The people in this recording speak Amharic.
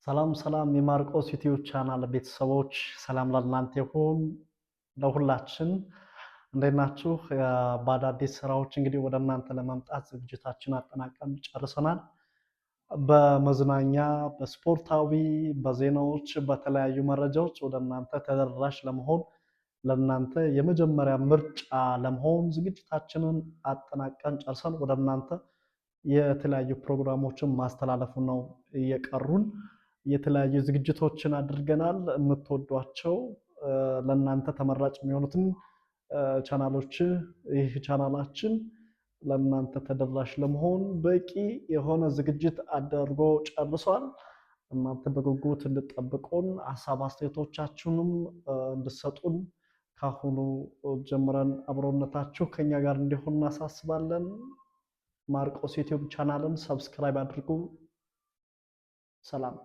ሰላም ሰላም የማርቆስ ዩቲዩብ ቻናል ቤተሰቦች ሰላም ለእናንተ ይሁን ለሁላችን እንዴት ናችሁ? በአዳዲስ ስራዎች እንግዲህ ወደ እናንተ ለማምጣት ዝግጅታችን አጠናቀን ጨርሰናል። በመዝናኛ በስፖርታዊ በዜናዎች በተለያዩ መረጃዎች ወደ እናንተ ተደራሽ ለመሆን ለእናንተ የመጀመሪያ ምርጫ ለመሆን ዝግጅታችንን አጠናቀን ጨርሰን ወደ እናንተ የተለያዩ ፕሮግራሞችን ማስተላለፉ ነው የቀሩን። የተለያዩ ዝግጅቶችን አድርገናል። የምትወዷቸው ለእናንተ ተመራጭ የሚሆኑትን ቻናሎች ይህ ቻናላችን ለእናንተ ተደራሽ ለመሆን በቂ የሆነ ዝግጅት አድርጎ ጨርሷል። እናንተ በጉጉት እንድትጠብቁን ሀሳብ አስተያየቶቻችሁንም እንድትሰጡን ካሁኑ ጀምረን አብሮነታችሁ ከኛ ጋር እንዲሆን እናሳስባለን። ማርቆስ ዩቲዩብ ቻናልን ሰብስክራይብ አድርጉ። ሰላም